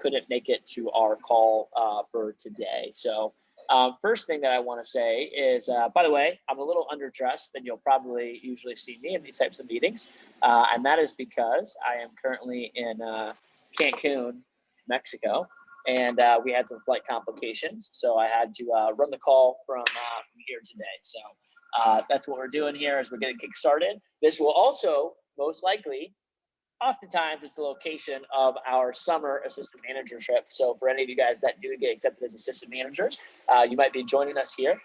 couldn't make it to our call for today. So first thing that I want to say is, by the way, I'm a little underdressed than you'll probably usually see me in these types of meetings. And that is because I am currently in Cancun, Mexico. And we had some flight complications. So I had to run the call from here today. So that's what we're doing here as we're getting kick-started. This will also most likely, oftentimes, it's the location of our summer assistant managership. So for any of you guys that do get accepted as assistant managers, you might be joining us here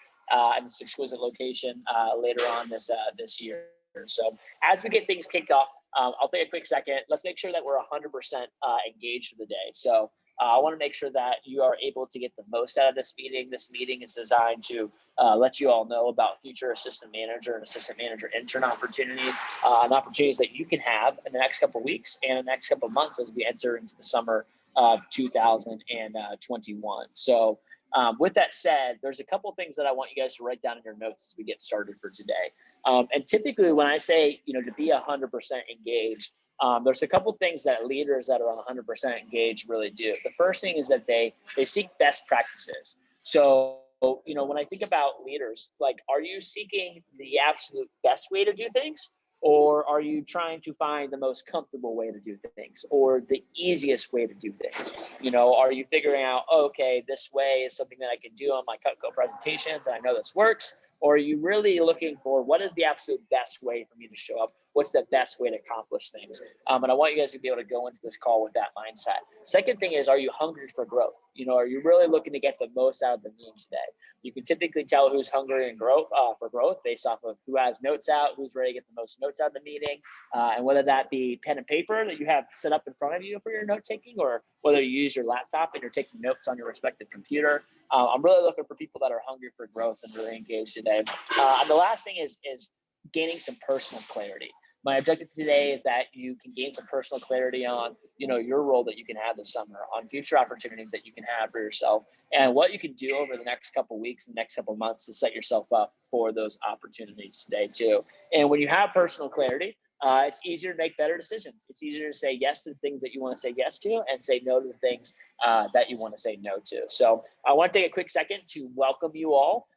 in this exquisite location later on this year. So as we get things kicked off, I'll take a quick second. Let's make sure that we're 100% engaged for the day. So I want to make sure that you are able to get the most out of this meeting. This meeting is designed to let you all know about future assistant manager and assistant manager intern opportunities and opportunities that you can have in the next couple of weeks and the next couple of months as we enter into the summer of 2021. So with that said, there's a couple of things that I want you guys to write down in your notes as we get started for today. And typically when I say, to be 100% engaged, there's a couple things that leaders that are 100% engaged really do. The first thing is that they seek best practices. So, when I think about leaders, like, are you seeking the absolute best way to do things? Or are you trying to find the most comfortable way to do things or the easiest way to do things? Are you figuring out, okay, this way is something that I can do on my Cutco presentations and I know this works? Or are you really looking for what is the absolute best way for me to show up? What's the best way to accomplish things? And I want you guys to be able to go into this call with that mindset. Second thing is, are you hungry for growth? Are you really looking to get the most out of the meeting today? You can typically tell who's hungry and for growth based off of who has notes out, who's ready to get the most notes out of the meeting, and whether that be pen and paper that you have set up in front of you for your note taking, or whether you use your laptop and you're taking notes on your respective computer. I'm really looking for people that are hungry for growth and really engaged today. And the last thing is gaining some personal clarity. My objective today is that you can gain some personal clarity on, your role that you can have this summer, on future opportunities that you can have for yourself, and what you can do over the next couple of weeks and next couple of months to set yourself up for those opportunities today too. And when you have personal clarity, it's easier to make better decisions. It's easier to say yes to the things that you want to say yes to and say no to the things that you want to say no to. So I want to take a quick second to welcome you all.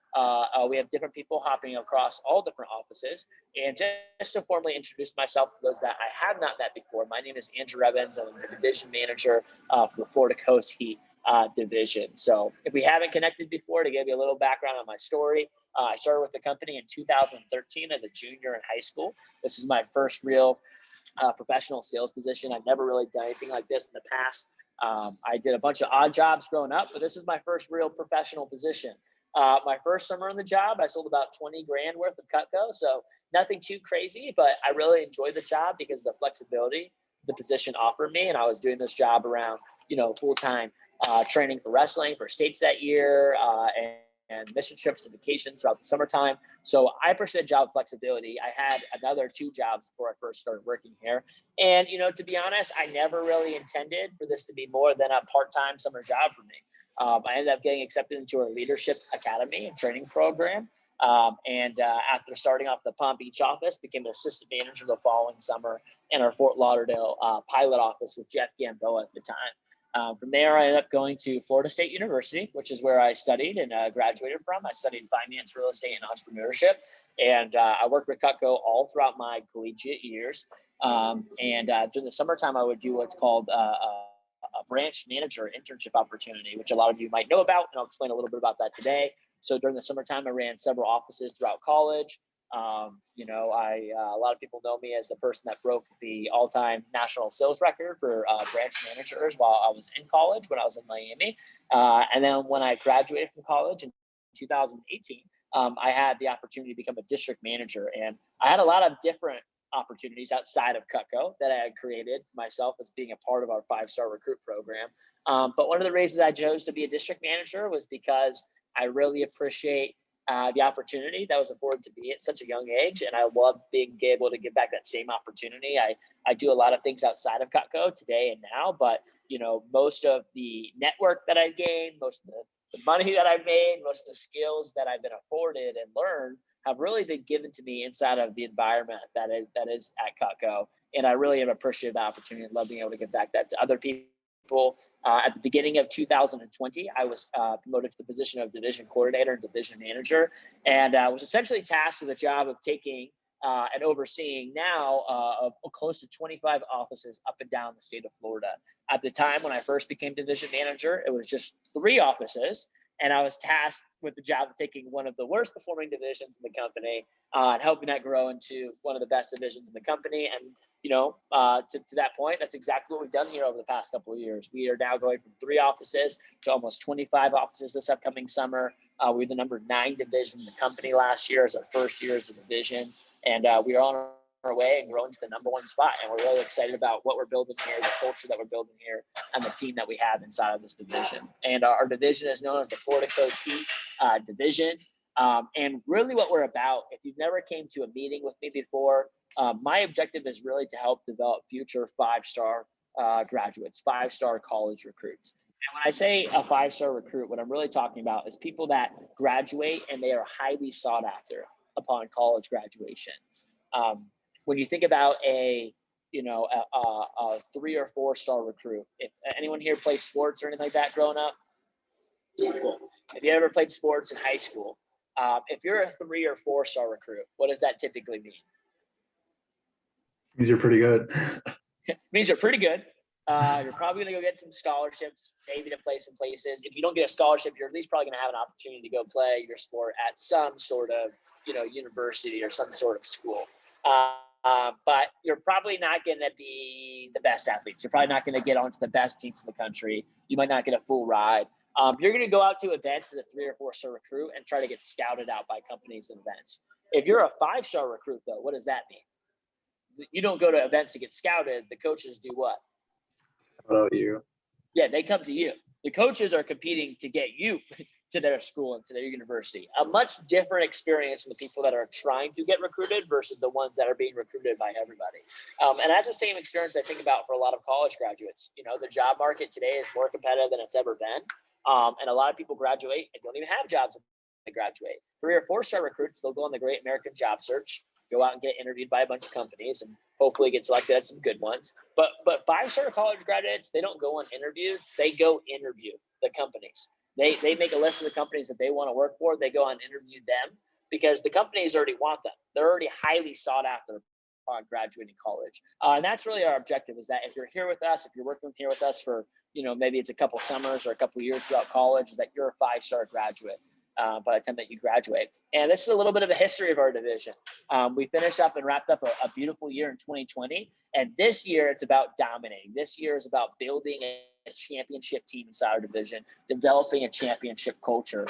We have different people hopping across all different offices. And just to formally introduce myself to those that I have not met before, my name is Andrew Evans. I'm the division manager for the Florida Coast Heat division. So if we haven't connected before, to give you a little background on my story, I started with the company in 2013 as a junior in high school. This is my first real professional sales position. I've never really done anything like this in the past. I did a bunch of odd jobs growing up, but this is my first real professional position. My first summer on the job, I sold about 20 grand worth of Cutco. So nothing too crazy, but I really enjoyed the job because of the flexibility the position offered me. And I was doing this job around, full-time training for wrestling for states that year and mission trips and vacations throughout the summertime. So I pursued job flexibility. I had another 2 jobs before I first started working here. And, to be honest, I never really intended for this to be more than a part-time summer job for me. I ended up getting accepted into our leadership academy and training program. After starting off the Palm Beach office, became an assistant manager the following summer in our Fort Lauderdale pilot office with Jeff Gamboa at the time. From there, I ended up going to Florida State University, which is where I studied and graduated from. I studied finance, real estate, and entrepreneurship. And I worked with Cutco all throughout my collegiate years. During the summertime, I would do what's called a branch manager internship opportunity, which a lot of you might know about, and I'll explain a little bit about that today. So during the summertime, I ran several offices throughout college. A lot of people know me as the person that broke the all-time national sales record for branch managers while I was in college when I was in Miami. And then when I graduated from college in 2018, I had the opportunity to become a district manager, and I had a lot of different opportunities outside of Cutco that I had created myself as being a part of our 5-star recruit program. But one of the reasons I chose to be a district manager was because I really appreciate the opportunity that was afforded to me at such a young age. And I love being able to give back that same opportunity. I do a lot of things outside of Cutco today and now, but most of the network that I've gained, most of the money that I've made, most of the skills that I've been afforded and learned have really been given to me inside of the environment that is at Cutco. And I really am appreciative of the opportunity and love being able to give back that to other people At the beginning of 2020, I was promoted to the position of division coordinator and division manager, and was essentially tasked with the job of taking and overseeing now close to 25 offices up and down the state of Florida. At the time when I first became division manager, it was just 3 offices, and I was tasked with the job of taking one of the worst performing divisions in the company and helping that grow into one of the best divisions in the company. And to that point, that's exactly what we've done here over the past couple of years. We are now going from 3 offices to almost 25 offices this upcoming summer. We were the number 9 division in the company last year as our first year as a division. And we are on our way and growing to the number 1 spot. And we're really excited about what we're building here, the culture that we're building here, and the team that we have inside of this division. And our division is known as the Florida Coast Heat division. And really what we're about, if you've never came to a meeting with me before, my objective is really to help develop future 5-star graduates, 5-star college recruits. And when I say a 5-star recruit, what I'm really talking about is people that graduate and they are highly sought after upon college graduation. When you think about a 3 or 4-star recruit, if anyone here plays sports or anything like that growing up, cool. If you ever played sports in high school, if you're a 3 or 4-star recruit, what does that typically mean? Means you're pretty good. It means you're pretty good. You're probably going to go get some scholarships, maybe to play some places. If you don't get a scholarship, you're at least probably going to have an opportunity to go play your sport at some sort of, university or some sort of school. But you're probably not going to be the best athletes. You're probably not going to get onto the best teams in the country. You might not get a full ride. You're going to go out to events as a 3 or 4-star recruit and try to get scouted out by companies and events. If you're a 5-star recruit, though, what does that mean? You don't go to events to get scouted. The coaches do what? What about you? Yeah, they come to you. The coaches are competing to get you to their school and to their university. A much different experience from the people that are trying to get recruited versus the ones that are being recruited by everybody. And that's the same experience I think about for a lot of college graduates. The job market today is more competitive than it's ever been. And a lot of people graduate and don't even have jobs when they graduate. 3 or 4-star recruits, they'll go on the Great American Job Search, go out and get interviewed by a bunch of companies and hopefully get selected at some good ones. But 5-star college graduates, they don't go on interviews. They go interview the companies. They make a list of the companies that they want to work for. They go on and interview them because the companies already want them. They're already highly sought after upon graduating college. And that's really our objective, is that if you're here with us, if you're working here with us for, maybe it's a couple summers or a couple years throughout college, is that you're a 5-star graduate by the time that you graduate. And this is a little bit of a history of our division. We finished up and wrapped up a beautiful year in 2020. And this year, it's about dominating. This year is about building a championship team inside our division, developing a championship culture.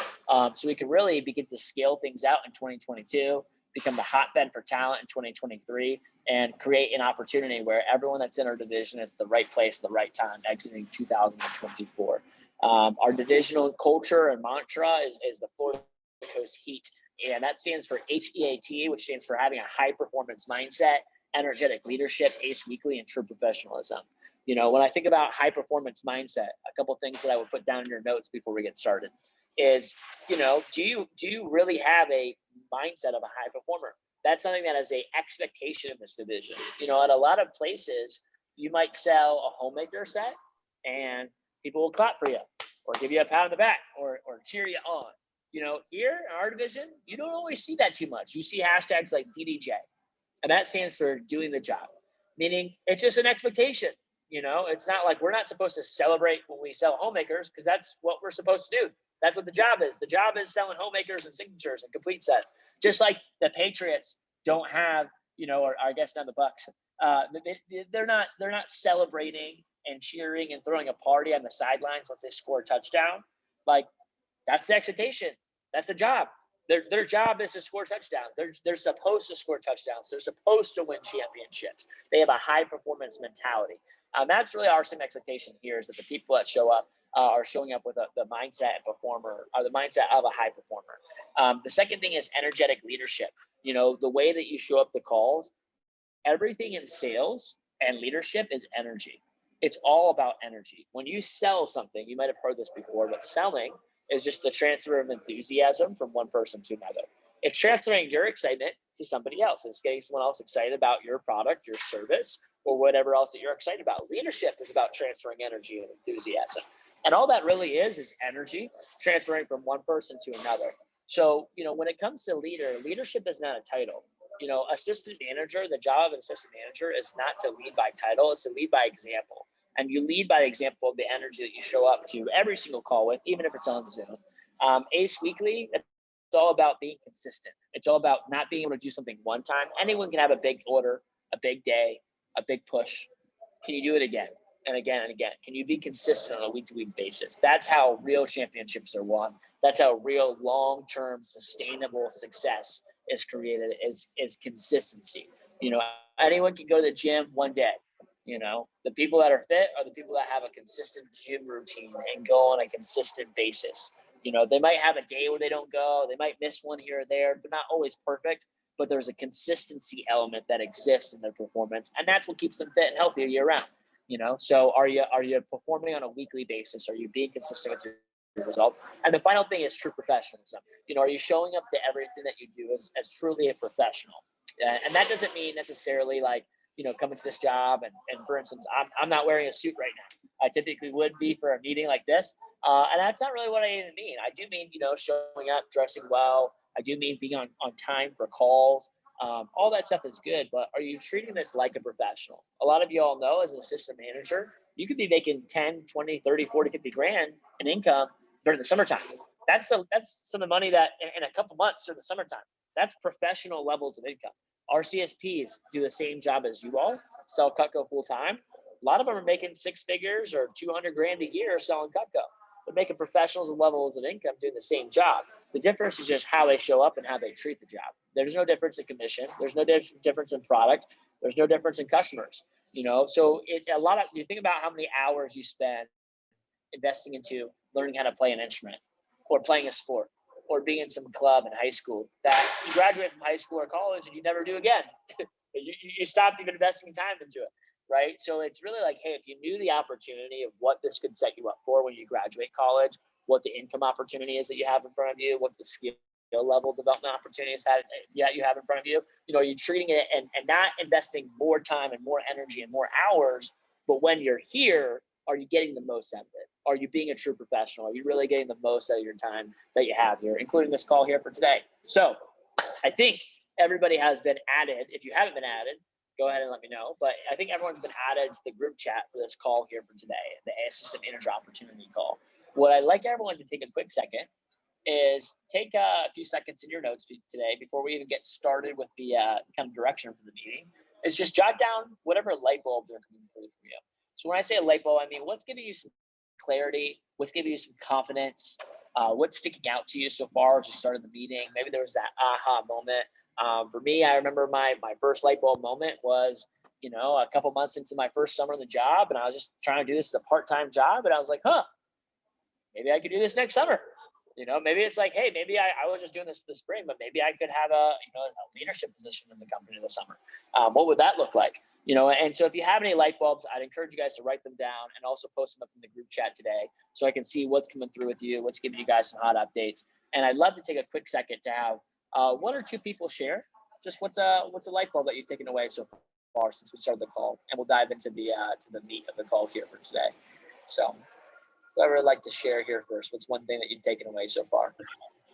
So we can really begin to scale things out in 2022, become the hotbed for talent in 2023, and create an opportunity where everyone that's in our division is at the right place at the right time, exiting 2024. Our divisional culture and mantra is the Florida Coast Heat, and that stands for HEAT, which stands for having a high performance mindset, energetic leadership, ACE weekly, and true professionalism. When I think about high performance mindset, a couple of things that I would put down in your notes before we get started is, do you really have a mindset of a high performer? That's something that is a expectation in this division. At a lot of places, you might sell a homemaker set and people will clap for you or give you a pat on the back or cheer you on. Here in our division, you don't always see that too much. You see hashtags like DDJ, and that stands for doing the job, meaning it's just an expectation. It's not like we're not supposed to celebrate when we sell homemakers, because that's what we're supposed to do. That's what the job is. The job is selling homemakers and signatures and complete sets. Just like the Patriots don't have, or I guess now the Bucks, they're not celebrating and cheering and throwing a party on the sidelines once they score a touchdown. Like, that's the expectation. That's the job. Their job is to score touchdowns. They're supposed to score touchdowns. They're supposed to win championships. They have a high performance mentality. That's really our same expectation here, is that the people that show up are showing up with the mindset or the mindset of a high performer. The second thing is energetic leadership. The way that you show up the calls, everything in sales and leadership is energy. It's all about energy. When you sell something, you might have heard this before, but selling is just the transfer of enthusiasm from one person to another. It's transferring your excitement to somebody else. It's getting someone else excited about your product, your service, or whatever else that you're excited about. Leadership is about transferring energy and enthusiasm. And all that really is energy transferring from one person to another. So, when it comes to leadership is not a title. Assistant manager, the job of an assistant manager is not to lead by title, it's to lead by example. And you lead by the example of the energy that you show up to every single call with, even if it's on Zoom. ACE Weekly, it's all about being consistent. It's all about not being able to do something one time. Anyone can have a big order, a big day, a big push. Can you do it again and again and again? Can you be consistent on a week-to-week basis? That's how real championships are won. That's how real long-term sustainable success is created, is consistency. Anyone can go to the gym one day. The people that are fit are the people that have a consistent gym routine and go on a consistent basis. They might have a day where they don't go, they might miss one here or there. They're not always perfect, but there's a consistency element that exists in their performance, and that's what keeps them fit and healthy year round. So are you performing on a weekly basis? Are you being consistent with your results? And the final thing is true professionalism. Are you showing up to everything that you do as truly a professional? And that doesn't mean necessarily like, coming to this job and for instance, I'm not wearing a suit right now. I typically would be for a meeting like this. And that's not really what I even mean. I do mean, showing up, dressing well. I do mean being on time for calls. All that stuff is good, but are you treating this like a professional? A lot of you all know as an assistant manager, you could be making 10, 20, 30, 40, 50 grand in income during the summertime. That's some of the money that in a couple months during the summertime, that's professional levels of income. Our CSPs do the same job as you all, sell Cutco full time. A lot of them are making 6 figures or 200 grand a year selling Cutco. They're making professionals and levels of income doing the same job. The difference is just how they show up and how they treat the job. There's no difference in commission. There's no difference in product. There's no difference in customers. So it's a lot of, you think about how many hours you spend investing into learning how to play an instrument or playing a sport or being in some club in high school that you graduate from high school or college and you never do again. you stopped even investing time into it, right? So it's really like, hey, if you knew the opportunity of what this could set you up for when you graduate college, what the income opportunity is that you have in front of you, what the skill level development opportunities that you have in front of you, are you treating it and not investing more time and more energy and more hours, but when you're here, are you getting the most out of it? Are you being a true professional? Are you really getting the most out of your time that you have here, including this call here for today? So I think everybody has been added. If you haven't been added, go ahead and let me know. But I think everyone's been added to the group chat for this call here for today, the assistant manager opportunity call. What I'd like everyone to take a quick second is take a few seconds in your notes today before we even get started with the kind of direction for the meeting, is just jot down whatever light bulbs are coming through for you. So when I say a light bulb, I mean, what's giving you some clarity? What's giving you some confidence? What's sticking out to you so far as you started the meeting? Maybe there was that aha moment. For me, I remember my first light bulb moment was, a couple months into my first summer on the job, and I was just trying to do this as a part-time job, and I was like, maybe I could do this next summer. Maybe it's like, hey, maybe I was just doing this for the spring, but maybe I could have a leadership position in the company in the summer. What would that look like? And so if you have any light bulbs, I'd encourage you guys to write them down and also post them up in the group chat today so I can see what's coming through with you, what's giving you guys some hot updates. And I'd love to take a quick second to have one or two people share just what's a light bulb that you've taken away so far since we started the call, and we'll dive into the to the meat of the call here for today. So whoever would like to share here first, what's one thing that you've taken away so far?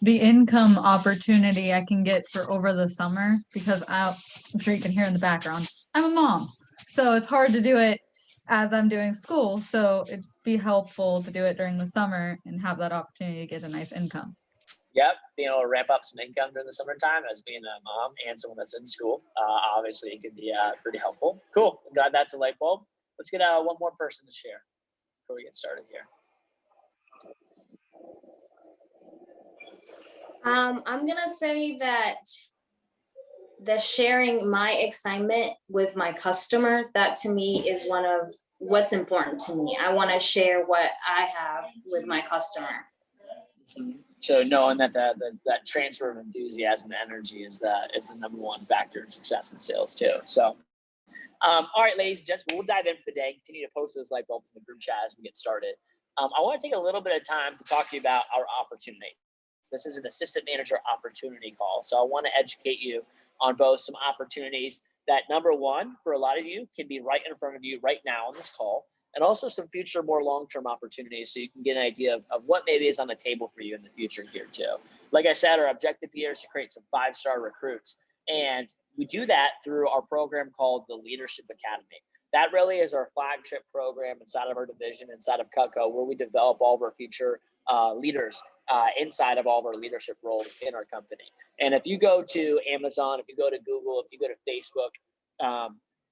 The income opportunity I can get for over the summer, because I'm sure you can hear in the background, I'm a mom. So it's hard to do it as I'm doing school. So it'd be helpful to do it during the summer and have that opportunity to get a nice income. Yep, being able to ramp up some income during the summertime as being a mom and someone that's in school, obviously it could be pretty helpful. Cool, I'm glad that's a light bulb. Let's get one more person to share before we get started here. I'm gonna say that the sharing my excitement with my customer, that to me is one of what's important to me. I want to share what I have with my customer. So knowing that that transfer of enthusiasm and energy is the number one factor in success in sales too. So all right, ladies and gents, we'll dive in for the day. Continue to post those light bulbs in the group chat as we get started. I want to take a little bit of time to talk to you about our opportunity. So this is an assistant manager opportunity call. So I want to educate you on both some opportunities that number one, for a lot of you, can be right in front of you right now on this call, and also some future, more long-term opportunities so you can get an idea of what maybe is on the table for you in the future here too. Like I said, our objective here is to create some 5-star recruits. And we do that through our program called the Leadership Academy. That really is our flagship program inside of our division, inside of Cutco, where we develop all of our future leaders inside of all of our leadership roles in our company. And if you go to Amazon, if you go to Google, if you go to Facebook,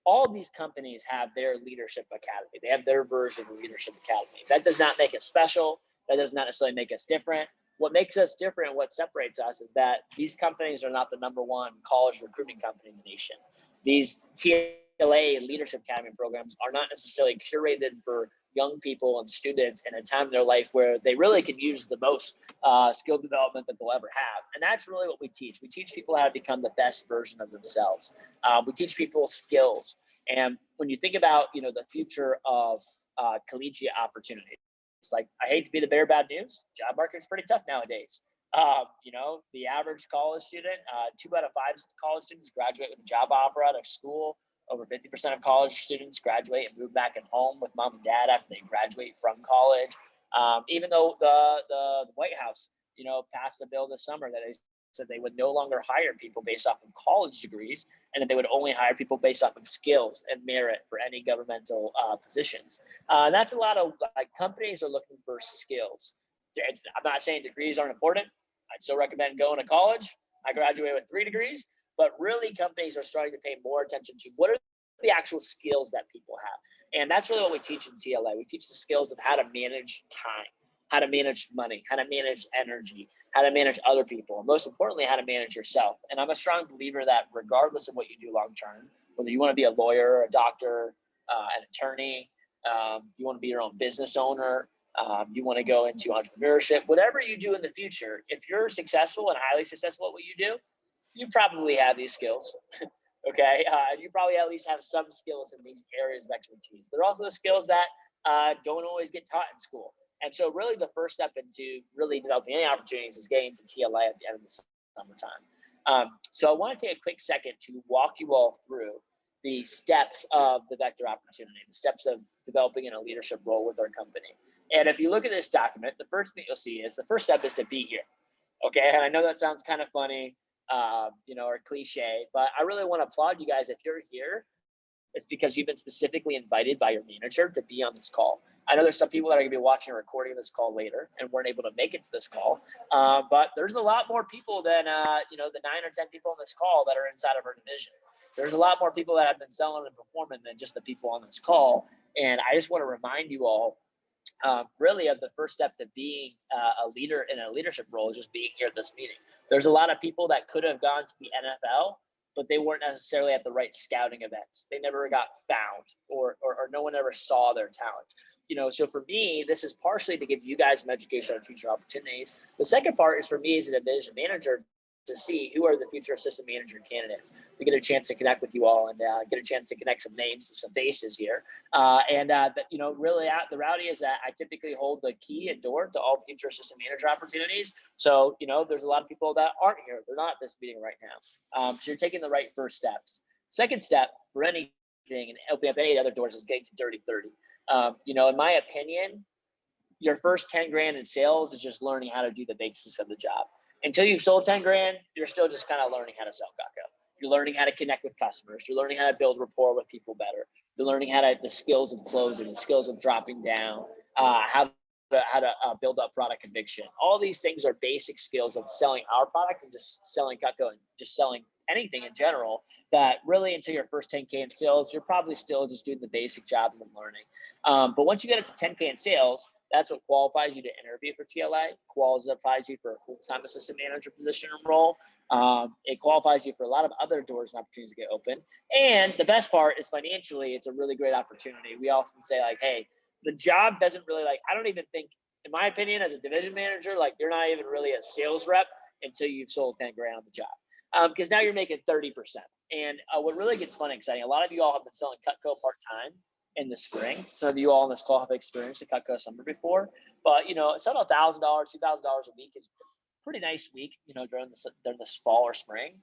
all of these companies have their Leadership Academy. They have their version of Leadership Academy. That does not make us special. That does not necessarily make us different. What makes us different and what separates us is that these companies are not the #1 college recruiting company in the nation. These TLA Leadership Academy programs are not necessarily curated for young people and students in a time in their life where they really can use the most skill development that they'll ever have. And that's really what we teach. We teach people how to become the best version of themselves. We teach people skills. And when you think about, the future of collegiate opportunities, it's like, I hate to be the bearer of bad news. Job market's pretty tough nowadays. The average college student, 2 out of 5 college students graduate with a job offer out of school. Over 50% of college students graduate and move back at home with mom and dad after they graduate from college. Even though the White House, passed a bill this summer that they said they would no longer hire people based off of college degrees, and that they would only hire people based off of skills and merit for any governmental positions. That's a lot of companies are looking for skills. I'm not saying degrees aren't important. I'd still recommend going to college. I graduated with 3 degrees. But really, companies are starting to pay more attention to what are the actual skills that people have. And that's really what we teach in TLA. We teach the skills of how to manage time, how to manage money, how to manage energy, how to manage other people, and most importantly, how to manage yourself. And I'm a strong believer that regardless of what you do long term, whether you want to be a lawyer, a doctor, an attorney, you want to be your own business owner, you want to go into entrepreneurship, whatever you do in the future, if you're successful and highly successful at what you do, you probably have these skills, okay? You probably at least have some skills in these areas of expertise. They're also the skills that don't always get taught in school. And so really the first step into really developing any opportunities is getting to TLA at the end of the summertime. So I want to take a quick second to walk you all through the steps of the Vector opportunity, the steps of developing in a leadership role with our company. And if you look at this document, the first thing you'll see is the first step is to be here, okay? And I know that sounds kind of funny, or cliche, but I really want to applaud you guys. If you're here, it's because you've been specifically invited by your manager to be on this call. I know there's some people that are going to be watching a recording of this call later and weren't able to make it to this call, but there's a lot more people than, the 9 or 10 people on this call that are inside of our division. There's a lot more people that have been selling and performing than just the people on this call. And I just want to remind you all, really of the first step to being a leader in a leadership role is just being here at this meeting. There's a lot of people that could have gone to the NFL, but they weren't necessarily at the right scouting events. They never got found or no one ever saw their talent. So for me, this is partially to give you guys some education on future opportunities. The second part is for me as a division manager to see who are the future assistant manager candidates. We get a chance to connect with you all and get a chance to connect some names to some faces here. Really the reality is that I typically hold the key and door to all future assistant manager opportunities. So, there's a lot of people that aren't here. They're not at this meeting right now. So you're taking the right first steps. Second step for anything and opening up any other doors is getting to dirty 30. In my opinion, your first 10 grand in sales is just learning how to do the basics of the job. Until you've sold 10 grand, you're still just kind of learning how to sell Cutco. You're learning how to connect with customers. You're learning how to build rapport with people better. You're learning the skills of closing, the skills of dropping down, how to build up product conviction. All these things are basic skills of selling our product and just selling Cutco and just selling anything in general, that really until your first 10K in sales, you're probably still just doing the basic jobs and learning. But once you get up to 10K in sales, that's what qualifies you to interview for TLA, qualifies you for a full-time assistant manager position and role. It qualifies you for a lot of other doors and opportunities to get open. And the best part is financially, it's a really great opportunity. We often say hey, the job doesn't really I don't even think, in my opinion, as a division manager, you're not even really a sales rep until you've sold 10 grand on the job. Because now you're making 30%. And what really gets fun and exciting, a lot of you all have been selling Cutco part-time in the spring. Some of you all on this call have experienced a Cutco summer before, but selling $1,000, $2,000 a week is a pretty nice week, during this fall or spring.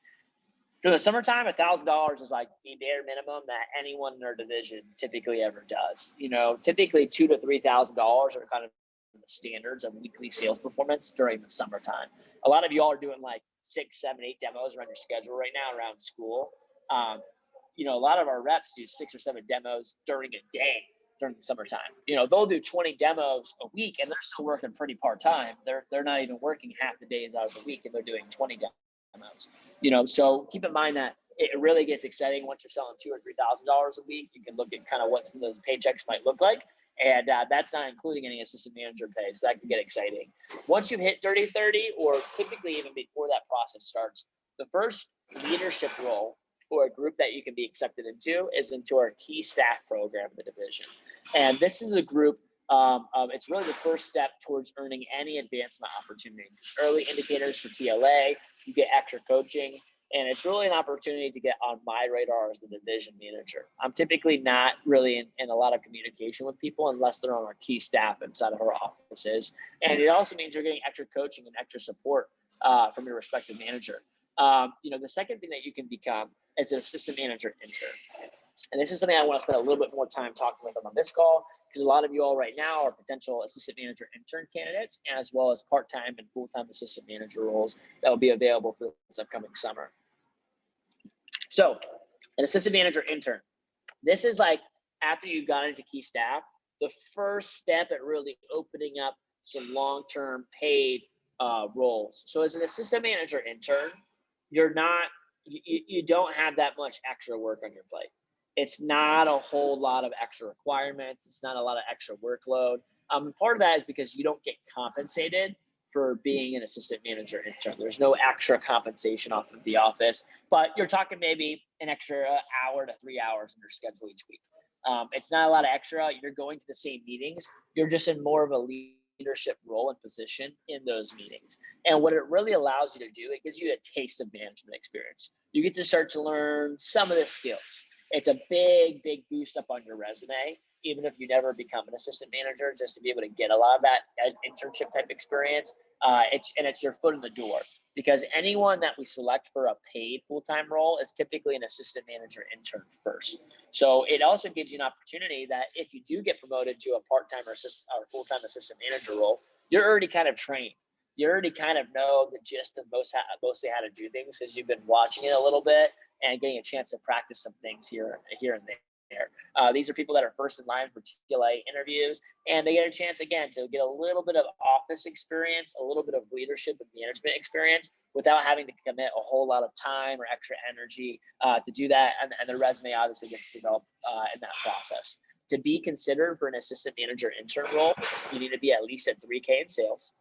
For the summertime, $1,000 is like the bare minimum that anyone in their division typically ever does. You know, typically $2,000 to $3,000 are kind of the standards of weekly sales performance during the summertime. A lot of y'all are doing like 6, 7, 8 demos around your schedule right now around school. You know, a lot of our reps do 6 or 7 demos during a day during the summertime. You know, they'll do 20 demos a week and they're still working pretty part-time. They're not even working half the days out of the week and they're doing 20 demos. You know, so keep in mind that it really gets exciting once you're selling $2,000 or $3,000 a week. You can look at kind of what some of those paychecks might look like. And that's not including any assistant manager pay. So that can get exciting. Once you've hit 30-30, or typically even before that process starts, the first leadership role or a group that you can be accepted into is into our key staff program in the division. And this is a group, it's really the first step towards earning any advancement opportunities. It's early indicators for TLA, you get extra coaching, and it's really an opportunity to get on my radar as the division manager. I'm typically not really in a lot of communication with people unless they're on our key staff inside of our offices. And it also means you're getting extra coaching and extra support from your respective manager. You know, the second thing that you can become is an assistant manager intern. And this is something I want to spend a little bit more time talking with them on this call, because a lot of you all right now are potential assistant manager intern candidates, as well as part-time and full-time assistant manager roles that will be available for this upcoming summer. So an assistant manager intern, this is like after you've gotten into key staff, the first step at really opening up some long-term paid roles. So as an assistant manager intern, you don't have that much extra work on your plate. It's not a whole lot of extra requirements. It's not a lot of extra workload. Part of that is because you don't get compensated for being an assistant manager intern. There's no extra compensation off of the office, but you're talking maybe an extra hour to 3 hours in your schedule each week. It's not a lot of extra. You're going to the same meetings. You're just in more of a leadership role and position in those meetings. And what it really allows you to do, it gives you a taste of management experience. You get to start to learn some of the skills. It's a big, big boost up on your resume, even if you never become an assistant manager, just to be able to get a lot of that internship type experience. It's your foot in the door, because anyone that we select for a paid full-time role is typically an assistant manager intern first. So it also gives you an opportunity that if you do get promoted to a part-time or full-time assistant manager role, you're already kind of trained. You already kind of know the gist of mostly how to do things, because you've been watching it a little bit and getting a chance to practice some things here and there. These are people that are first in line for TLA interviews, and they get a chance again to get a little bit of office experience, a little bit of leadership and management experience without having to commit a whole lot of time or extra energy to do that. And their resume obviously gets developed in that process. To be considered for an assistant manager intern role, you need to be at least at 3K in sales.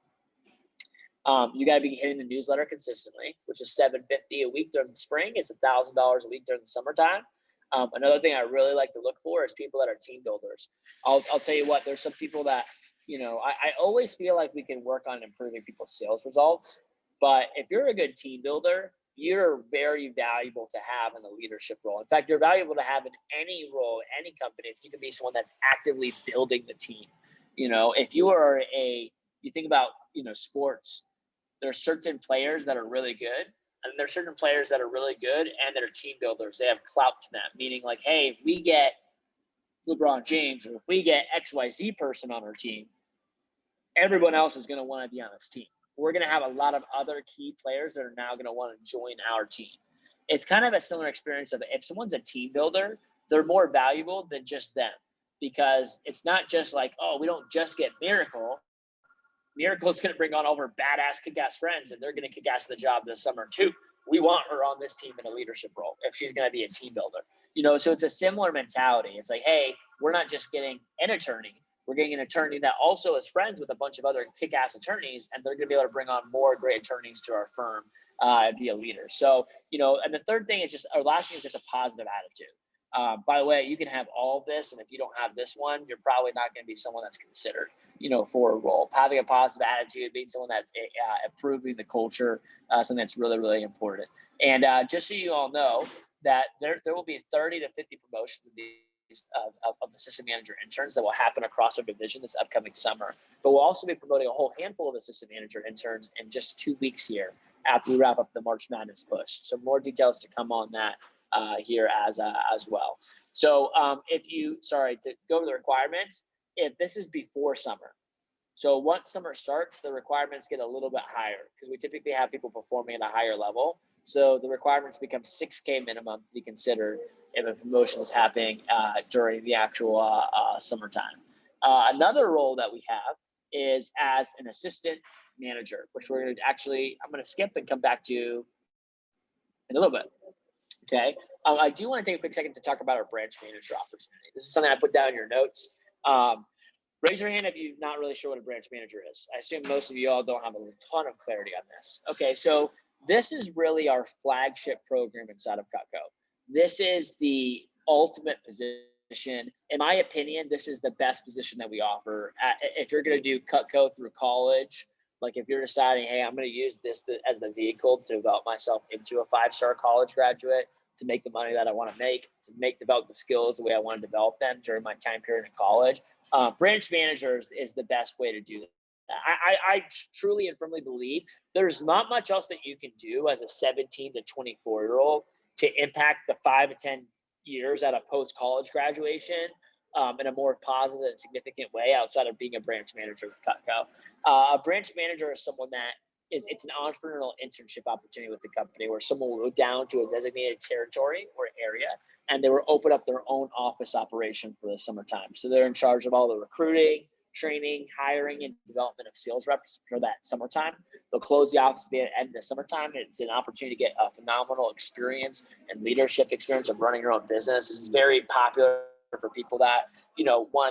You got to be hitting the newsletter consistently, which is $750 a week during the spring. It's $1,000 a week during the summertime. Another thing I really like to look for is people that are team builders. I'll tell you what, there's some people that, you know, I always feel like we can work on improving people's sales results. But if you're a good team builder, you're very valuable to have in a leadership role. In fact, you're valuable to have in any role, any company, if you can be someone that's actively building the team. You know, if you are you think about, you know, sports, there are certain players that are really good, and there's certain players that are really good and that are team builders. They have clout to them, meaning like, hey, if we get LeBron James, or if we get XYZ person on our team, everyone else is going to want to be on this team. We're going to have a lot of other key players that are now going to want to join our team. It's kind of a similar experience of, if someone's a team builder, they're more valuable than just them, because it's not just like, oh, we don't just get Miracle. Miracle's going to bring on all her badass kick-ass friends, and they're going to kick ass the job this summer too. We want her on this team in a leadership role if she's going to be a team builder. You know, so it's a similar mentality. It's like, hey, we're not just getting an attorney. We're getting an attorney that also is friends with a bunch of other kick-ass attorneys, and they're going to be able to bring on more great attorneys to our firm and be a leader. So, you know, and the third thing is just, or last thing is just a positive attitude. By the way, you can have all of this, and if you don't have this one, you're probably not going to be someone that's considered, you know, for a role. Having a positive attitude, being someone that's improving the culture, something that's really, really important. And just so you all know, that there will be 30 to 50 promotions of these of assistant manager interns that will happen across our division this upcoming summer. But we'll also be promoting a whole handful of assistant manager interns in just 2 weeks here after we wrap up the March Madness push. So more details to come on that here as well. So to go to the requirements, if this is before summer. So once summer starts, the requirements get a little bit higher because we typically have people performing at a higher level. So the requirements become 6K minimum to be considered if a promotion is happening during the actual summertime. Another role that we have is as an assistant manager, which I'm going to skip and come back to in a little bit. Okay. I do want to take a quick second to talk about our branch manager opportunity. This is something I put down in your notes. Raise your hand if you're not really sure what a branch manager is. I assume most of you all don't have a ton of clarity on this. Okay, so this is really our flagship program inside of Cutco. This is the ultimate position. In my opinion, this is the best position that we offer. If you're going to do Cutco through college, like if you're deciding, hey, I'm going to use this as the vehicle to develop myself into a 5-star college graduate, to make the money that I want to make, develop the skills the way I want to develop them during my time period in college. Branch managers is the best way to do that. I truly and firmly believe there's not much else that you can do as a 17 to 24-year-old to impact the 5 to 10 years at a post-college graduation in a more positive and significant way outside of being a branch manager with Cutco. A branch manager is someone that it's an entrepreneurial internship opportunity with the company where someone will go down to a designated territory or area and they will open up their own office operation for the summertime. So they're in charge of all the recruiting, training, hiring, and development of sales reps for that summertime. They'll close the office at the end of the summertime. It's an opportunity to get a phenomenal experience and leadership experience of running your own business. This is very popular for people that,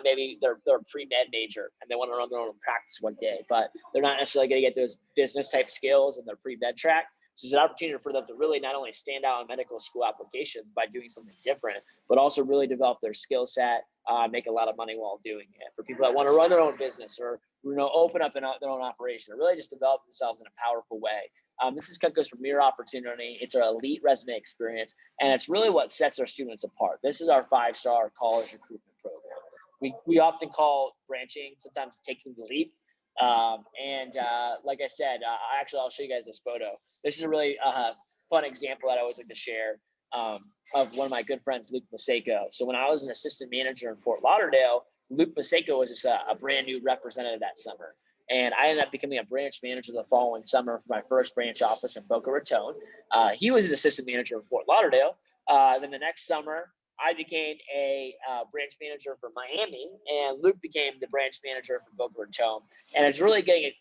maybe they're a pre-med major and they want to run their own practice one day, but they're not necessarily going to get those business type skills in their pre-med track. So it's an opportunity for them to really not only stand out in medical school applications by doing something different, but also really develop their skill set, make a lot of money while doing it. For people that want to run their own business or open up their own operation, or really just develop themselves in a powerful way. This is Cutco's premier opportunity. It's our elite resume experience, and it's really what sets our students apart. This is our 5-star college recruitment program. We often call branching sometimes taking the leap. Like I said, I'll show you guys this photo. This is a really fun example that I always like to share of one of my good friends, Luke Maseko. So when I was an assistant manager in Fort Lauderdale, Luke Maseko was just a brand new representative that summer. And I ended up becoming a branch manager the following summer for my first branch office in Boca Raton. He was an assistant manager in Fort Lauderdale. Then the next summer, I became a branch manager for Miami, and Luke became the branch manager for Boca Raton. And it's really getting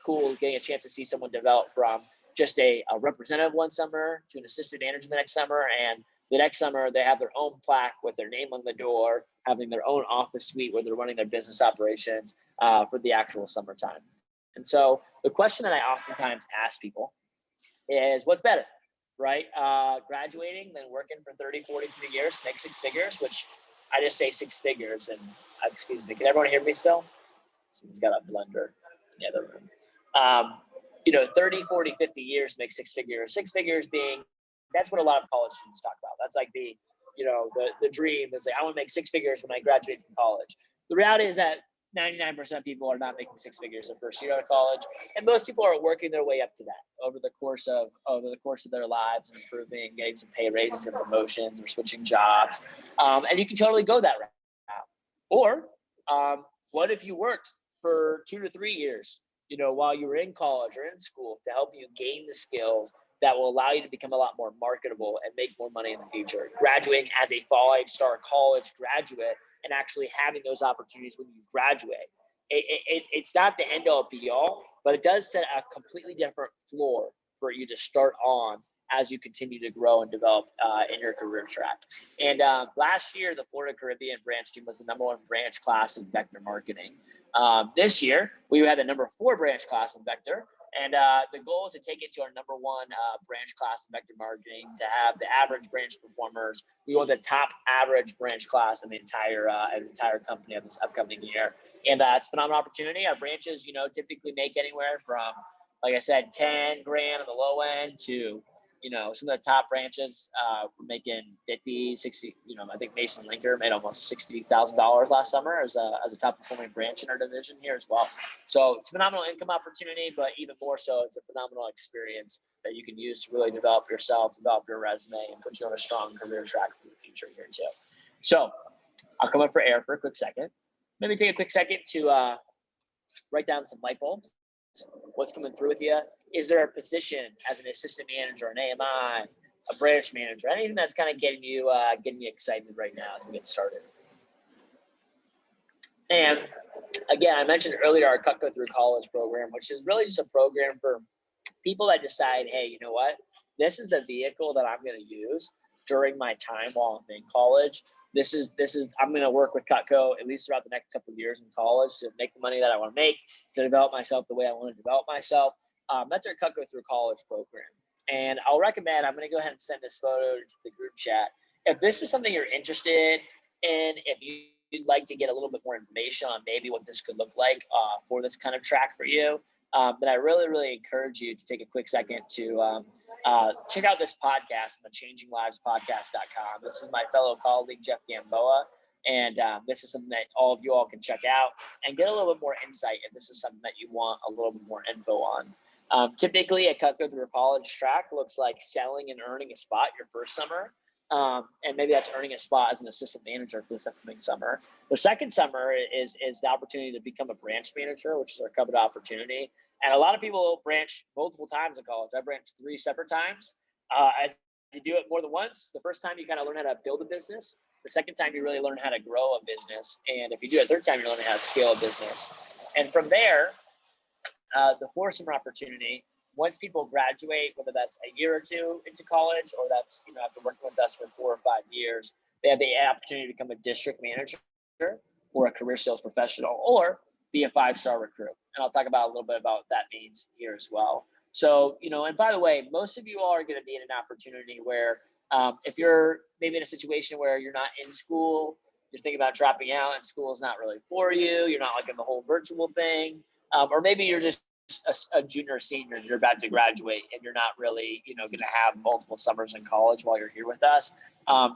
a chance to see someone develop from just a representative one summer to an assistant manager the next summer. And the next summer, they have their own plaque with their name on the door, having their own office suite where they're running their business operations for the actual summertime. And so the question that I oftentimes ask people is, what's better, right? Graduating, then working for 30, 40, 50 years, make 6 figures, which I just say 6 figures. And excuse me, can everyone hear me still? Someone's got a blender in the other room. 30, 40, 50 years, make 6 figures. 6 figures being, that's what a lot of college students talk about. That's like the dream is like, I want to make 6 figures when I graduate from college. The reality is that 99% of people are not making 6 figures their first year of college, and most people are working their way up to that over the course of their lives and improving, getting some pay raises and promotions or switching jobs. And you can totally go that route. Or what if you worked for 2 to 3 years, while you were in college or in school to help you gain the skills that will allow you to become a lot more marketable and make more money in the future. Graduating as a 5-star college graduate and actually having those opportunities when you graduate. It's not the end all be all, but it does set a completely different floor for you to start on as you continue to grow and develop in your career track. And last year, the Florida Caribbean branch team was the #1 branch class in vector marketing. This year, we had the #4 branch class in vector. And the goal is to take it to our #1 branch class in vector marketing, to have the average branch performers. We want the top average branch class in the entire company of this upcoming year. And it's a phenomenal opportunity. Our branches, typically make anywhere from, like I said, 10 grand on the low end to, some of the top branches were making 50, 60, I think Mason Linker made almost $60,000 last summer as a top performing branch in our division here as well. So it's a phenomenal income opportunity, but even more so, it's a phenomenal experience that you can use to really develop yourself, develop your resume, and put you on a strong career track for the future here too. So I'll come up for air for a quick second. Maybe take a quick second to write down some light bulbs. What's coming through with you? Is there a position as an assistant manager, an AMI, a branch manager, anything that's kind of getting you excited right now as we get started? And again, I mentioned earlier our Cutco through college program, which is really just a program for people that decide, hey, you know what? This is the vehicle that I'm going to use during my time while I'm in college. I'm going to work with Cutco at least throughout the next couple of years in college to make the money that I want to make, to develop myself the way I want to develop myself. That's our Cutco through college program. And I'll recommend, I'm going to go ahead and send this photo to the group chat. If this is something you're interested in, if you'd like to get a little bit more information on maybe what this could look like for this kind of track for you, then I really, really encourage you to take a quick second to check out this podcast on the changinglivespodcast.com. This is my fellow colleague, Jeff Gamboa. And this is something that all of you all can check out and get a little bit more insight if this is something that you want a little bit more info on. Typically, a Cutco through a college track looks like selling and earning a spot your first summer. And maybe that's earning a spot as an assistant manager for this upcoming summer. The second summer is the opportunity to become a branch manager, which is our coveted opportunity. And a lot of people branch multiple times in college. I branched 3 separate times. You do it more than once. The first time you kind of learn how to build a business. The second time you really learn how to grow a business. And if you do it a third time, you're learning how to scale a business. And from there, the 4th summer opportunity, once people graduate, whether that's a year or 2 into college, or that's, after working with us for 4 or 5 years, they have the opportunity to become a district manager or a career sales professional, or be a 5-star recruit. And I'll talk about a little bit about what that means here as well. So, and by the way, most of you all are going to be in an opportunity where if you're maybe in a situation where you're not in school, you're thinking about dropping out and school is not really for you, you're not liking the whole virtual thing, or maybe you're just a junior or senior and you're about to graduate and you're not really, going to have multiple summers in college while you're here with us.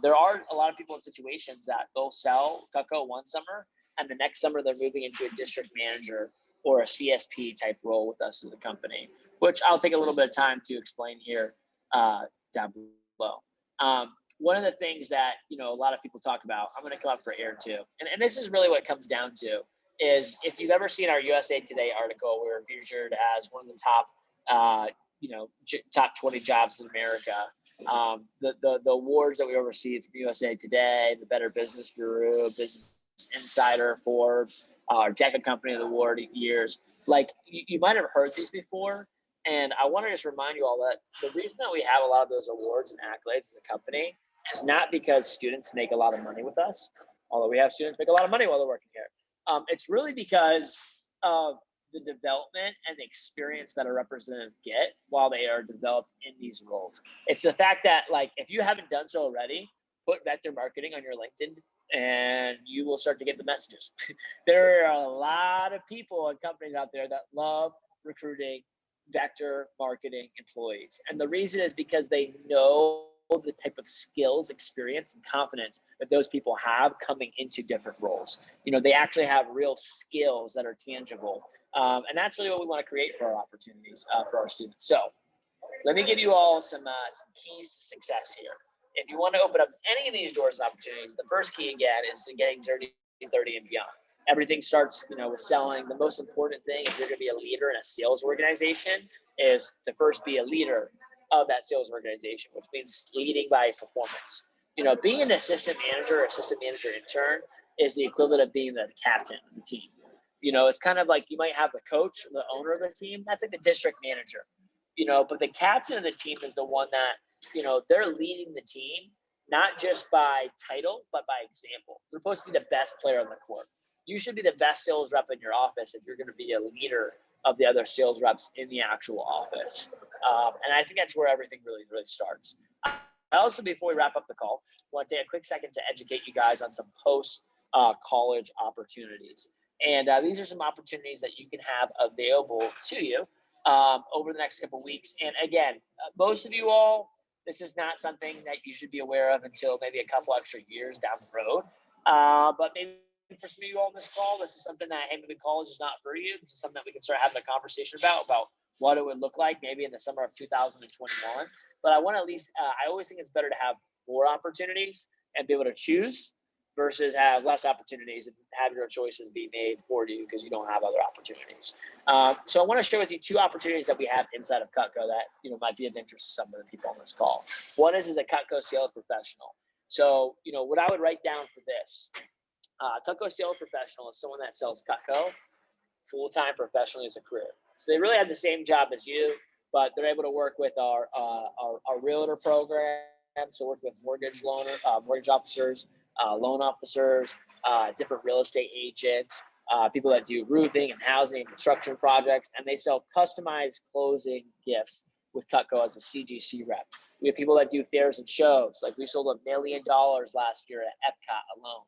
There are a lot of people in situations that they'll sell Cutco one summer and the next summer they're moving into a district manager or a CSP type role with us as a company, which I'll take a little bit of time to explain here down below. One of the things that, a lot of people talk about, I'm going to come up for air too. And this is really what it comes down to is if you've ever seen our USA Today article, we were featured as one of the top, top 20 jobs in America. The awards that we received from USA Today, the Better Business Bureau, Business Insider, Forbes, our Deca Company of the Award years. Like you might have heard these before. And I want to just remind you all that the reason that we have a lot of those awards and accolades as a company is not because students make a lot of money with us, although we have students make a lot of money while they're working here. It's really because of the development and the experience that a representative get while they are developed in these roles. It's the fact that, like, if you haven't done so already, put vector marketing on your LinkedIn and you will start to get the messages. There are a lot of people and companies out there that love recruiting vector marketing employees. And the reason is because they know the type of skills, experience, and confidence that those people have coming into different roles. They actually have real skills that are tangible. And that's really what we want to create for our opportunities for our students. So let me give you all some keys to success here. If you want to open up any of these doors and opportunities, the first key again is to getting dirty, 30 and beyond. Everything starts, with selling. The most important thing, if you're going to be a leader in a sales organization, is to first be a leader of that sales organization, which means leading by performance. Being an assistant manager or assistant manager intern is the equivalent of being the captain of the team. It's kind of like you might have the coach, the owner of the team. That's like the district manager. But the captain of the team is the one that, they're leading the team, not just by title, but by example. They're supposed to be the best player on the court. You should be the best sales rep in your office if you're going to be a leader of the other sales reps in the actual office. And I think that's where everything really, really starts. I also, before we wrap up the call, want to take a quick second to educate you guys on some post-college opportunities. And these are some opportunities that you can have available to you over the next couple of weeks. And again, most of you all This is not something that you should be aware of until maybe a couple extra years down the road. But maybe for some of you all on this call, this is something that, hey, maybe college is not for you. This is something that we can start having a conversation about what it would look like maybe in the summer of 2021. But I want to at least, I always think it's better to have more opportunities and be able to choose versus have less opportunities and have your choices be made for you because you don't have other opportunities. So I want to share with you two opportunities that we have inside of Cutco that might be of interest to some of the people on this call. One is a Cutco sales professional. So what I would write down for this, Cutco sales professional is someone that sells Cutco full-time professionally as a career. So they really have the same job as you, but they're able to work with our realtor program. So work with mortgage officers, loan officers, different real estate agents, people that do roofing and housing and construction projects, and they sell customized closing gifts with Cutco as a CGC rep. We have people that do fairs and shows. Like we sold $1 million last year at Epcot alone.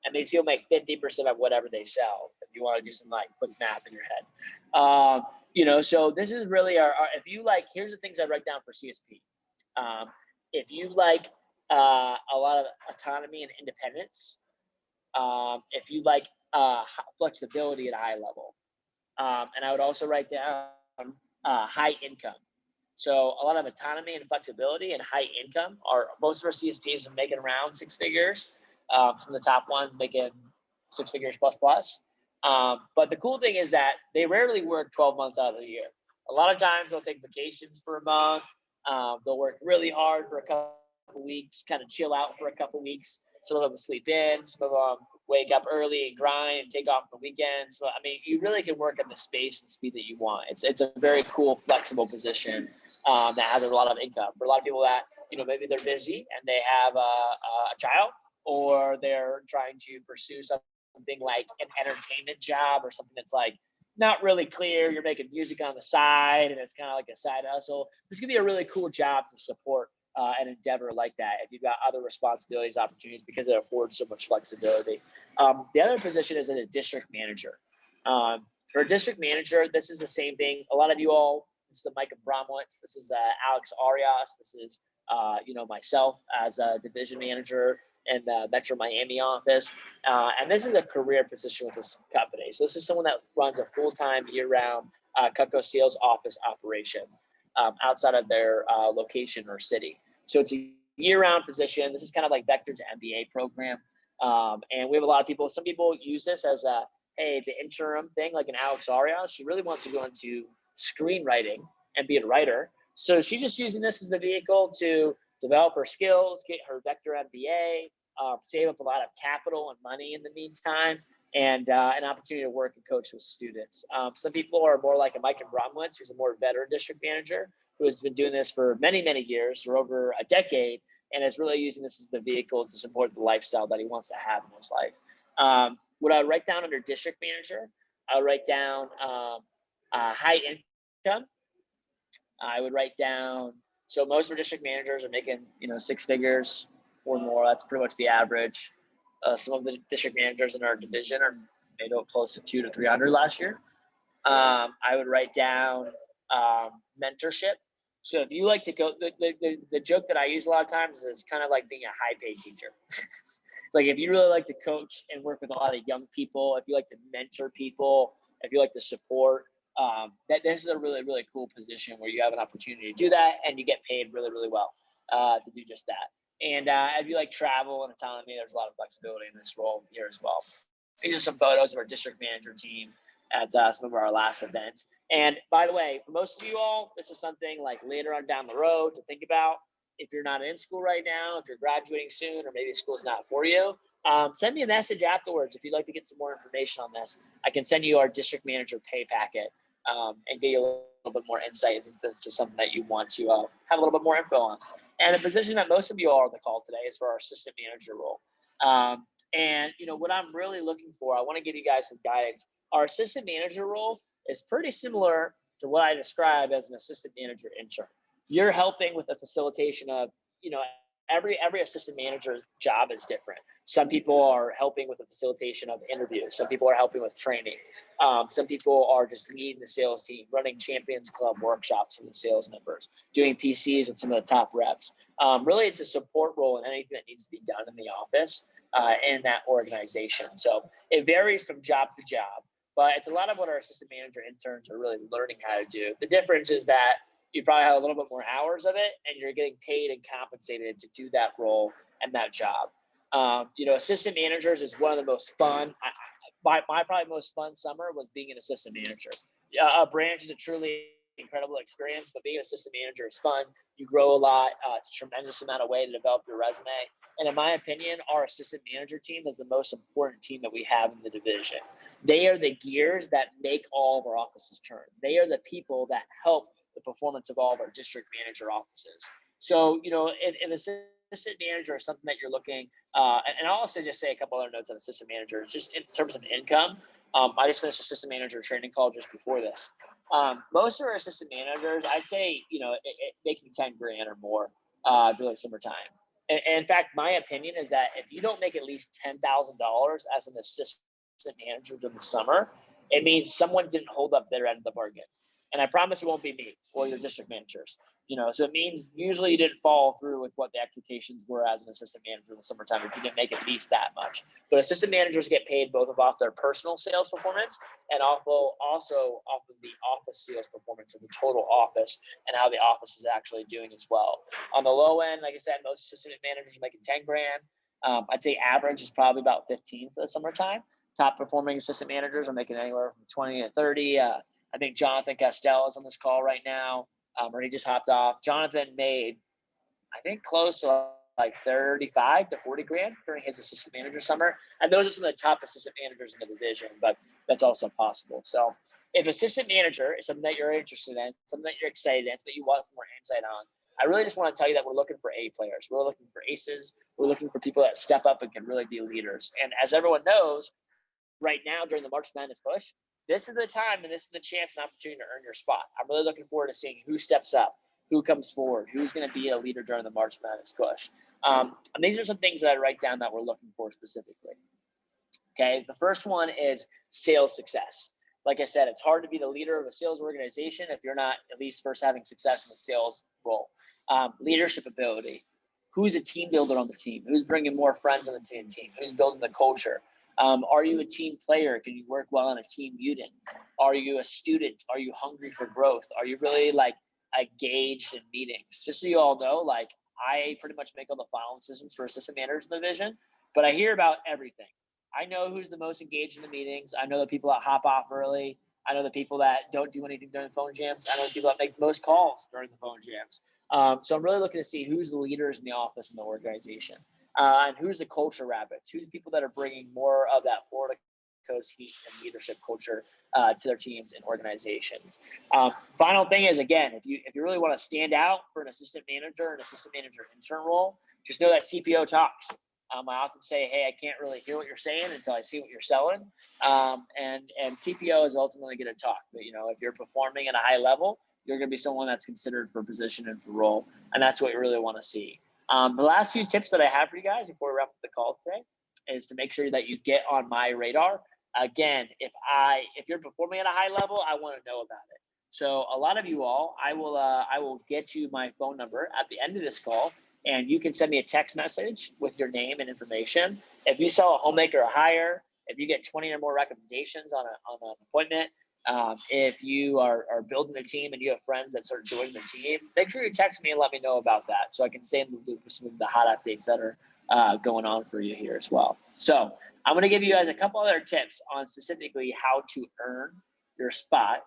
And they still make 50% of whatever they sell. If you want to do some like quick math in your head, so this is really our if you like, here's the things I write down for CSP. If you like a lot of autonomy and independence, if you like flexibility at a high level, and I would also write down high income. So a lot of autonomy and flexibility and high income are most of our CSPs are making around six figures. From the top ones making six figures plus. But the cool thing is that they rarely work 12 months out of the year. A lot of times they'll take vacations for a month. They'll work really hard for a couple weeks, kind of chill out for a couple weeks. Some of them sleep in, some of them wake up early and grind and take off on the weekends. So, I mean, you really can work at the space and speed that you want. It's a very cool, flexible position that has a lot of income. For a lot of people that, maybe they're busy and they have a child, or they're trying to pursue something like an entertainment job or something that's like not really clear. You're making music on the side and it's kind of like a side hustle. This could be a really cool job to support an endeavor like that if you've got other responsibilities, opportunities, because it affords so much flexibility. The other position is as a district manager. For a district manager, this is the same thing. A lot of you all, this is Micah Bromwitz, this is Alex Arias, this is myself as a division manager in the Metro Miami office. And this is a career position with this company. So this is someone that runs a full-time year-round Cutco sales office operation outside of their location or city. So it's a year-round position. This is kind of like Vector to MBA program. And we have a lot of people, some people use this as the interim thing, like an Alex Arias. She really wants to go into screenwriting and be a writer. So she's just using this as the vehicle to develop her skills, get her Vector MBA, save up a lot of capital and money in the meantime, and an opportunity to work and coach with students. Some people are more like a Micah Bromwitz, who's a more veteran district manager, who has been doing this for many, many years, for over a decade, and is really using this as the vehicle to support the lifestyle that he wants to have in his life. What I would write down under district manager, I would write down high income. I would write down, so most of our district managers are making, six figures or more. That's pretty much the average. Some of the district managers in our division are made up close to 200 to 300 last year. I would write down mentorship. So if you like to go, the joke that I use a lot of times is kind of like being a high paid teacher. Like if you really like to coach and work with a lot of young people, if you like to mentor people, if you like to support, this is a really, really cool position where you have an opportunity to do that and you get paid really, really well to do just that. And if you like travel and autonomy, there's a lot of flexibility in this role here as well. These are some photos of our district manager team at some of our last events. And by the way, for most of you all, this is something like later on down the road to think about. If you're not in school right now, if you're graduating soon, or maybe school's not for you, send me a message afterwards if you'd like to get some more information on this. I can send you our district manager pay packet and get you a little bit more insights into something that you want to have a little bit more info on. And the position that most of you all are on the call today is for our assistant manager role. And what I'm really looking for, I want to give you guys some guidance. Our assistant manager role is pretty similar to what I describe as an assistant manager intern. You're helping with the facilitation of, every assistant manager's job is different. Some people are helping with the facilitation of interviews. Some people are helping with training. Some people are just leading the sales team, running Champions Club workshops for the sales members, doing PCs with some of the top reps. Really, it's a support role in anything that needs to be done in the office in that organization. So it varies from job to job, but it's a lot of what our assistant manager interns are really learning how to do. The difference is that you probably have a little bit more hours of it, and you're getting paid and compensated to do that role and that job. Assistant managers is one of the most fun. My probably most fun summer was being an assistant manager. A branch is a truly incredible experience, but being an assistant manager is fun. You grow a lot. It's a tremendous amount of way to develop your resume. And in my opinion, our assistant manager team is the most important team that we have in the division. They are the gears that make all of our offices turn. They are the people that help the performance of all of our district manager offices. So, if assistant manager is something that you're looking, and I'll also just say a couple other notes on assistant managers, just in terms of income. I just finished assistant manager training call just before this. Most of our assistant managers, I'd say, they can be 10 grand or more during summertime. And in fact, my opinion is that if you don't make at least $10,000 as an assistant manager during the summer, it means someone didn't hold up their end of the bargain. And I promise it won't be me or your district managers. So it means usually you didn't follow through with what the expectations were as an assistant manager in the summertime if you didn't make at least that much. But assistant managers get paid both off their personal sales performance and also off of the office sales performance of the total office and how the office is actually doing as well. On the low end, like I said, most assistant managers are making 10 grand. I'd say average is probably about 15 for the summertime. Top performing assistant managers are making anywhere from 20 to 30. I think Jonathan Castell is on this call right now, or he just hopped off. Jonathan made, I think, close to like 35 to 40 grand during his assistant manager summer. And those are some of the top assistant managers in the division, but that's also possible. So if assistant manager is something that you're interested in, something that you're excited in, something you want some more insight on, I really just want to tell you that we're looking for A players. We're looking for aces. We're looking for people that step up and can really be leaders. And as everyone knows, right now during the March Madness push, this is the time and this is the chance and opportunity to earn your spot. I'm really looking forward to seeing who steps up, who comes forward, who's going to be a leader during the March Madness push. And these are some things that I write down that we're looking for specifically. Okay, the first one is sales success. Like I said, it's hard to be the leader of a sales organization if you're not at least first having success in the sales role. Leadership ability. Who's a team builder on the team? Who's bringing more friends on the team? Who's building the culture? Are you a team player? Can you work well in a team meeting? Are you a student? Are you hungry for growth? Are you really engaged in meetings? Just so you all know, I pretty much make all the final decisions for assistant managers in the division, but I hear about everything. I know who's the most engaged in the meetings. I know the people that hop off early. I know the people that don't do anything during the phone jams. I know the people that make the most calls during the phone jams. So I'm really looking to see who's the leaders in the office and the organization. And who's the culture rabbits? Who's people that are bringing more of that Florida Coast heat and leadership culture to their teams and organizations. Final thing is, again, if you really want to stand out for an assistant manager intern role, just know that CPO talks. I often say, hey, I can't really hear what you're saying until I see what you're selling. And CPO is ultimately going to talk. But, if you're performing at a high level, you're going to be someone that's considered for position and for role. And that's what you really want to see. The last few tips that I have for you guys before we wrap up the call today is to make sure that you get on my radar. Again, if you're performing at a high level, I want to know about it. So a lot of you all, I will get you my phone number at the end of this call, and you can send me a text message with your name and information. If you sell a homemaker or hire, if you get 20 or more recommendations on an appointment, if you are building a team and you have friends that start joining the team, make sure you text me and let me know about that so I can stay in the loop with some of the hot updates that are going on for you here as well. So I'm going to give you guys a couple other tips on specifically how to earn your spot.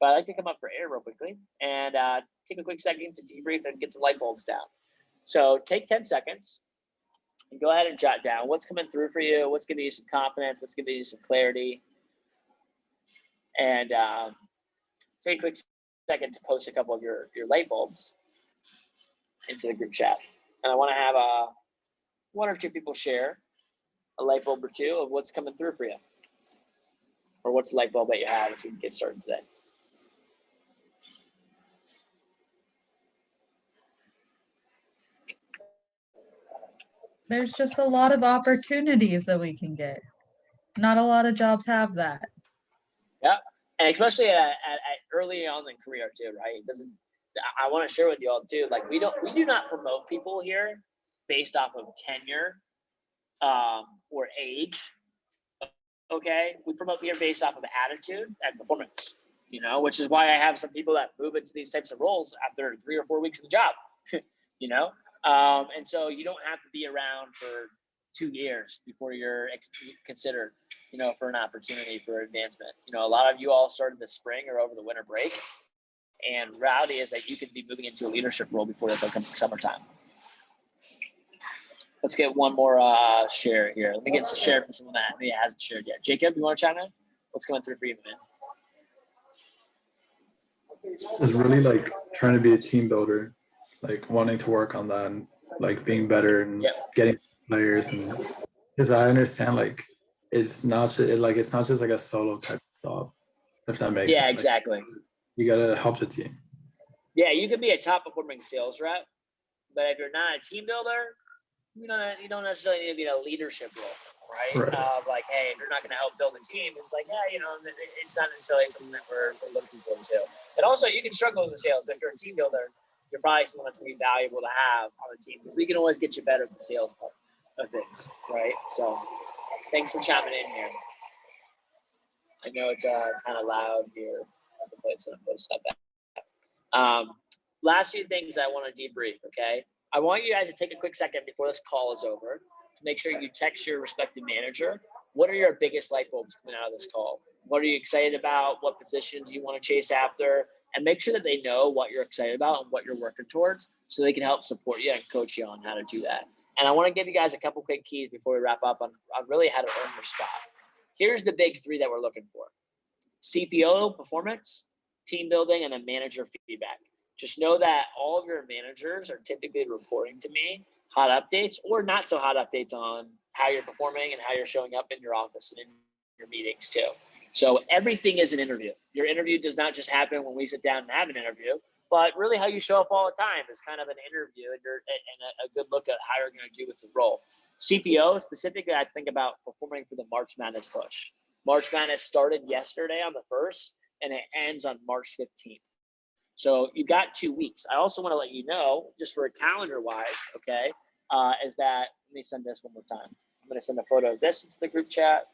But I'd like to come up for air real quickly and take a quick second to debrief and get some light bulbs down. So take 10 seconds and go ahead and jot down what's coming through for you, what's giving you some confidence, what's giving you some clarity. And take a quick second to post a couple of your light bulbs into the group chat. And I want to have one or two people share a light bulb or two of what's coming through for you, or what's the light bulb that you have as we get started today. there's just a lot of opportunities that we can get. Not a lot of jobs have that. Yeah, and especially at early on in career too, right? It doesn't. I want to share with you all too. Like we do not promote people here based off of tenure, or age. Okay, we promote here based off of attitude and performance. You know, which is why I have some people that move into these types of roles after 3 or 4 weeks of the job. You know, and so you don't have to be around for 2 years before you're considered, you know, for an opportunity for advancement. You know, a lot of you all started this spring or over the winter break, and reality is that you could be moving into a leadership role before it's like summertime. Let's get one more share here. Let me get a share from someone that maybe hasn't shared yet. Jacob, you want to chime in? What's going through for you, man? It's really like trying to be a team builder, like wanting to work on that and like being better and getting players. And because I understand like it's not it's not just like a solo type of job, if that makes sense. Exactly. Like, you gotta help the team. Yeah, you could be a top performing sales rep, but if you're not a team builder, you don't necessarily need to be in a leadership role, right? Like, hey, if you're not going to help build a team, it's like, yeah, it's not necessarily something that we're looking for too. And also, you can struggle with the sales. If you're a team builder, you're probably someone that's going to be valuable to have on the team because we can always get you better at the sales part of things, right? So, thanks for chiming in here. I know it's kind of loud here at the place that I'm putting stuff back. Last few things I want to debrief, okay? I want you guys to take a quick second before this call is over to make sure you text your respective manager. What are your biggest light bulbs coming out of this call? What are you excited about? What position do you want to chase after? And make sure that they know what you're excited about and what you're working towards so they can help support you and coach you on how to do that. And I want to give you guys a couple quick keys before we wrap up on really how to earn your spot. Here's the big 3 that we're looking for: CPO performance, team building, and then manager feedback. Just know that all of your managers are typically reporting to me hot updates or not so hot updates on how you're performing and how you're showing up in your office and in your meetings too. So everything is an interview. Your interview does not just happen when we sit down and have an interview, but really how you show up all the time is kind of an interview and a good look at how you're going to do with the role. CPO specifically, I think about performing for the March Madness push. March Madness started yesterday on the 1st and it ends on March 15th. So you got 2 weeks. I also want to let you know, just for calendar wise, okay, is that, let me send this one more time. I'm going to send a photo of this into the group chat.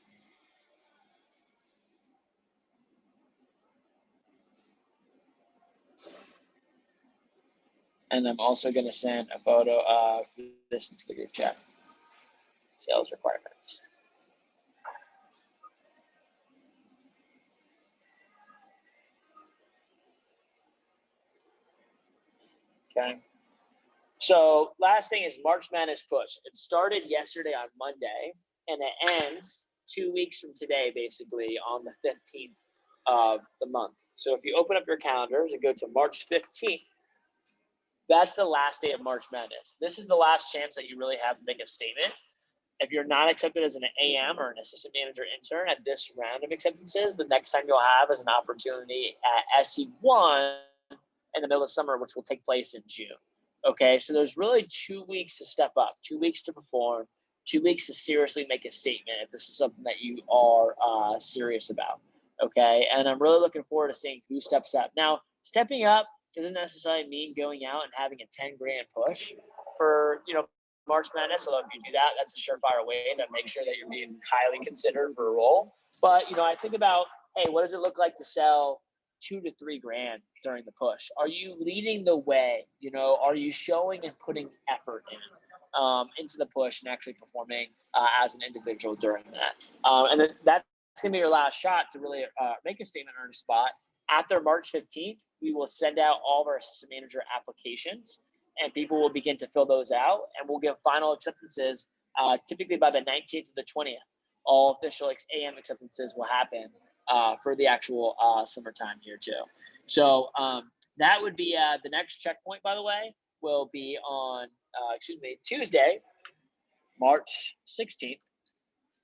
And I'm also going to send a photo of this into the group chat. Sales requirements. Okay. So last thing is March Madness push. It started yesterday on Monday and it ends 2 weeks from today, basically on the 15th of the month. So if you open up your calendars and go to March 15th, that's the last day of March Madness. This is the last chance that you really have to make a statement. If you're not accepted as an AM or an assistant manager intern at this round of acceptances, the next time you'll have is an opportunity at SC1 in the middle of summer, which will take place in June. Okay, so there's really 2 weeks to step up, 2 weeks to perform, 2 weeks to seriously make a statement if this is something that you are serious about. Okay, and I'm really looking forward to seeing who steps up. Now, stepping up doesn't necessarily mean going out and having a 10 grand push for, March Madness. Although if you do that, that's a surefire way to make sure that you're being highly considered for a role. But, I think about, hey, what does it look like to sell 2 to 3 grand during the push? Are you leading the way? Are you showing and putting effort into the push and actually performing as an individual during that? And then that's going to be your last shot to really make a statement on a spot. After March 15th, we will send out all of our assistant manager applications and people will begin to fill those out and we'll give final acceptances typically by the 19th to the 20th. All official AM acceptances will happen for the actual summertime here too. So that would be the next checkpoint, by the way, will be on, Tuesday, March 16th.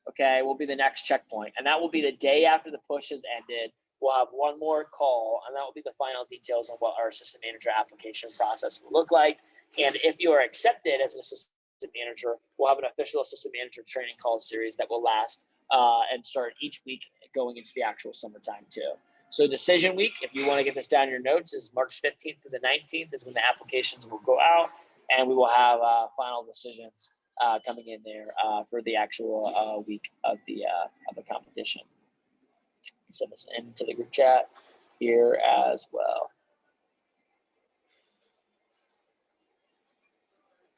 Okay, will be the next checkpoint. And that will be the day after the push has ended. We'll have one more call, and that will be the final details on what our assistant manager application process will look like. And if you are accepted as an assistant manager. We'll have an official assistant manager training call series that will last and start each week going into the actual summertime too. So decision week, if you want to get this down in your notes, is March 15th to the 19th is when the applications will go out, and we will have final decisions coming in there for the actual week of the competition. Send this into the group chat here as well.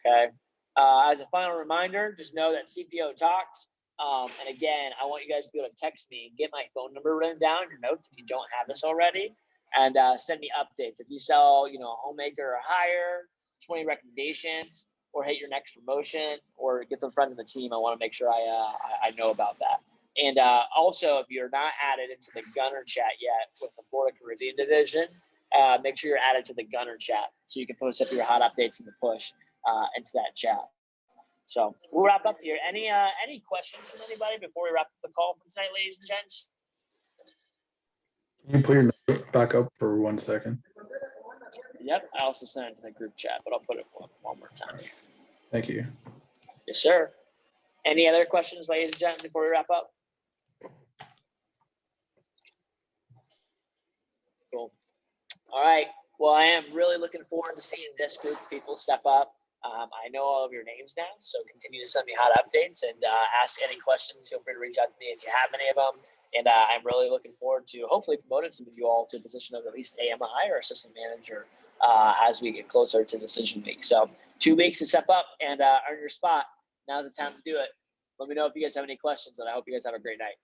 Okay. As a final reminder, just know that CPO talks. And again, I want you guys to be able to text me and get my phone number written down in your notes if you don't have this already, and send me updates. If you sell, a homemaker or hire, 20 recommendations, or hit your next promotion, or get some friends in the team, I want to make sure I know about that. And also, if you're not added into the Gunner chat yet with the Florida Caribbean division, make sure you're added to the Gunner chat so you can post up your hot updates from the push into that chat. So we'll wrap up here. Any questions from anybody before we wrap up the call for tonight, ladies and gents? Can you put your note back up for 1 second? Yep, I also sent it to the group chat, but I'll put it one more time. Thank you. Yes, sir. Any other questions, ladies and gentlemen, before we wrap up? Cool. All right. Well, I am really looking forward to seeing this group of people step up. I know all of your names now, so continue to send me hot updates and ask any questions. Feel free to reach out to me if you have any of them. And I'm really looking forward to hopefully promoting some of you all to a position of at least AMI or assistant manager as we get closer to decision week. So 2 weeks to step up and earn your spot. Now's the time to do it. Let me know if you guys have any questions, and I hope you guys have a great night.